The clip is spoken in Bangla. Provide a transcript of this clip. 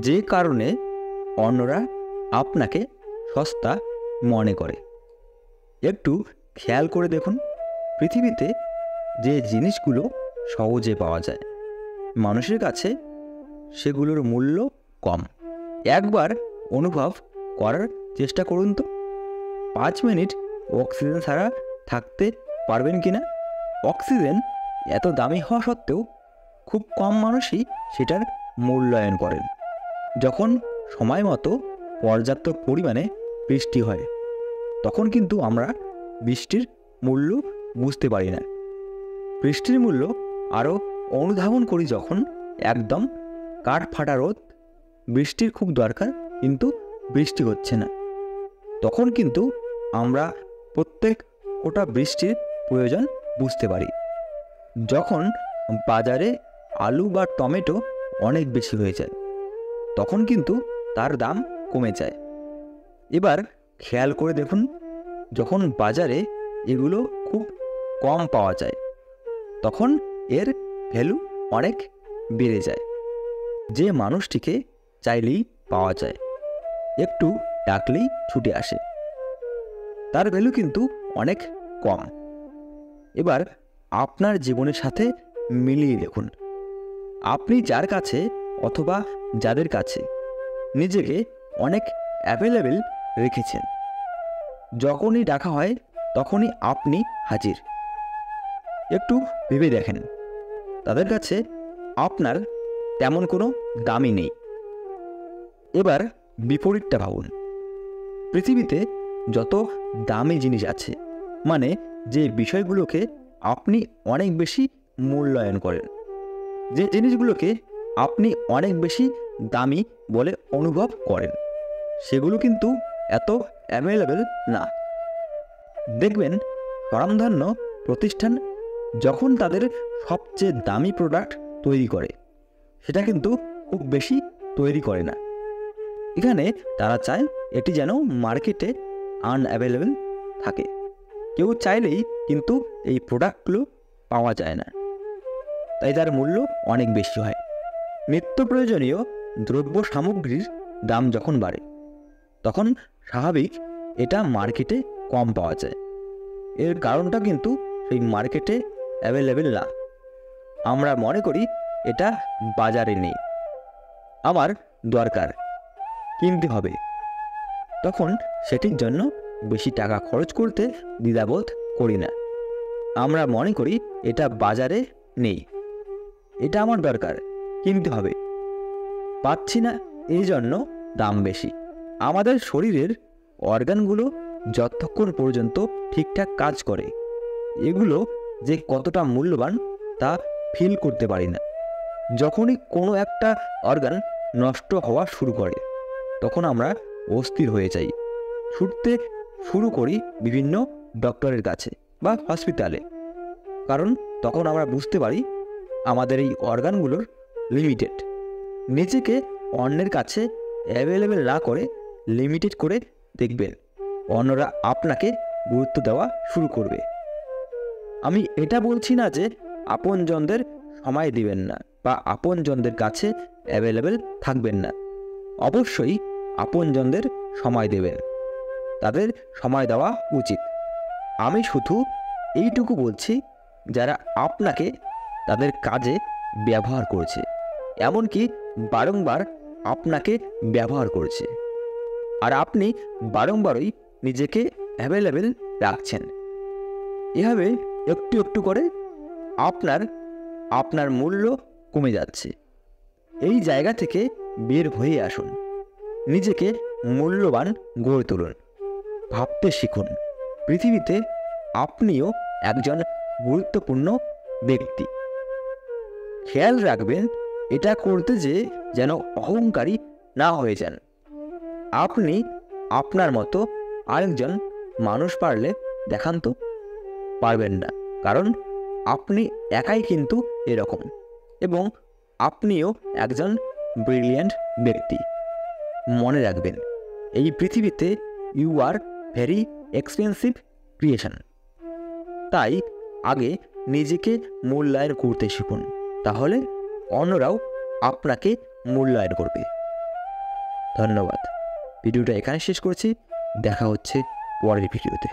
যে কারণে অন্যরা আপনাকে সস্তা মনে করে। একটু খেয়াল করে দেখুন, পৃথিবীতে যে জিনিসগুলো সহজে পাওয়া যায় মানুষের কাছে সেগুলোর মূল্য কম। একবার অনুভব করার চেষ্টা করুন তো, 5 মিনিট অক্সিজেন ছাড়া থাকতে পারবেন কি না? অক্সিজেন এত দামি হওয়া সত্ত্বেও খুব কম মানুষই সেটার মূল্যায়ন করেন। যখন সময় মতো পর্যাপ্ত পরিমাণে বৃষ্টি হয় তখন কিন্তু আমরা বৃষ্টির মূল্য বুঝতে পারি না। বৃষ্টির মূল্য আরও অনুধাবন করি যখন একদম কাঠ ফাটা রোদ, বৃষ্টির খুব দরকার কিন্তু বৃষ্টি হচ্ছে না, তখন কিন্তু আমরা প্রত্যেক ফোঁটা বৃষ্টির প্রয়োজন বুঝতে পারি। যখন বাজারে আলু বা টমেটো অনেক বেশি হয়ে যায় তখন কিন্তু তার দাম কমে যায়। এবার খেয়াল করে দেখুন, যখন বাজারে এগুলো খুব কম পাওয়া যায় তখন এর ভ্যালু অনেক বেড়ে যায়। যে মানুষটিকে চাইলেই পাওয়া যায়, একটু ডাকলেই ছুটে আসে, তার ভ্যালু কিন্তু অনেক কম। এবার আপনার জীবনের সাথে মিলিয়ে দেখুন, আপনি যার কাছে অথবা যাদের কাছে নিজেকে অনেক অ্যাভেলেবেল রেখেছেন, যখনই ডাকা হয় তখনই আপনি হাজির। একটু ভেবে দেখেন, তাদের কাছে আপনার তেমন কোনো দামই নেই। এবার বিপরীতটা ভাবুন, পৃথিবীতে যত দামি জিনিস আছে, মানে যে বিষয়গুলোকে আপনি অনেক বেশি মূল্যায়ন করেন, যে জিনিসগুলোকে আপনি অনেক বেশি দামি বলে অনুভব করেন, সেগুলো কিন্তু এত অ্যাভেলেবেল না। দেখবেন স্বনামধন্য প্রতিষ্ঠান যখন তাদের সবচেয়ে দামি প্রোডাক্ট তৈরি করে, সেটা কিন্তু খুব বেশি তৈরি করে না। এখানে তারা চায় এটি যেন মার্কেটে আনঅ্যাভেলেবেল থাকে, কেউ চাইলেই কিন্তু এই প্রোডাক্টগুলো পাওয়া যায় না, তাই তার মূল্য অনেক বেশি হয়। নিত্য প্রয়োজনীয় দ্রব্য সামগ্রীর দাম যখন বাড়ে তখন স্বাভাবিক এটা মার্কেটে কম পাওয়া যায়। এর কারণটা কিন্তু সেই মার্কেটে অ্যাভেলেবেল না। আমরা মনে করি এটা বাজারে নেই, আমার দরকার, কিনতে হবে, তখন সেটির জন্য বেশি টাকা খরচ করতে দ্বিধাবোধ করি না। আমরা মনে করি এটা বাজারে নেই, এটা আমার দরকার, কিনতে হবে, পাচ্ছি না, এই জন্য দাম বেশি। আমাদের শরীরের অর্গানগুলো যতক্ষণ পর্যন্ত ঠিকঠাক কাজ করে এগুলো যে কতটা মূল্যবান তা ফিল করতে পারি না। যখনই কোনো একটা অর্গান নষ্ট হওয়া শুরু করে তখন আমরা অস্থির হয়ে যাই, ছুটতে শুরু করি বিভিন্ন ডক্টরের কাছে বা হসপিটালে, কারণ তখন আমরা বুঝতে পারি আমাদের এই অর্গানগুলোর লিমিটেড। নিজেকে অন্যের কাছে অ্যাভেলেবেল না করে লিমিটেড করে দেখবেন, অন্যরা আপনাকে গুরুত্ব দেওয়া শুরু করবে। আমি এটা বলছি না যে আপনজনদের সময় দিবেন না বা আপনজনদের কাছে অ্যাভেলেবেল থাকবেন না, অবশ্যই আপনজনদের সময় দেবেন, তাদের সময় দেওয়া উচিত। আমি শুধু এইটুকু বলছি, যারা আপনাকে তাদের কাজে ব্যবহার করছে, এমনকি বারংবার আপনাকে ব্যবহার করছে, আর আপনি বারংবারই নিজেকে অ্যাভেলেবেল রাখছেন, এভাবে একটু একটু করে আপনার মূল্য কমে যাচ্ছে। এই জায়গা থেকে বের হয়ে আসুন, নিজেকে মূল্যবান গড়ে তুলুন, ভাবতে শিখুন পৃথিবীতে আপনিও একজন গুরুত্বপূর্ণ ব্যক্তি। খেয়াল রাখবেন এটা করতে যেন অহংকারী না হয়ে যান। আপনি আপনার মতো আরেকজন মানুষ পারলে দেখান তো, পারবেন না, কারণ আপনি একাই কিন্তু এরকম, এবং আপনিও একজন ব্রিলিয়ান্ট ব্যক্তি। মনে রাখবেন, এই পৃথিবীতে you are very expensive creation. তাই আগে নিজেকে মূল্যায়ন করতে শিখুন, তাহলে অন্যরাও আপনাকে মূল্যায়ন করবে। ধন্যবাদ। ভিডিওটা এখানে শেষ করছি, দেখা হচ্ছে পরের ভিডিওতে।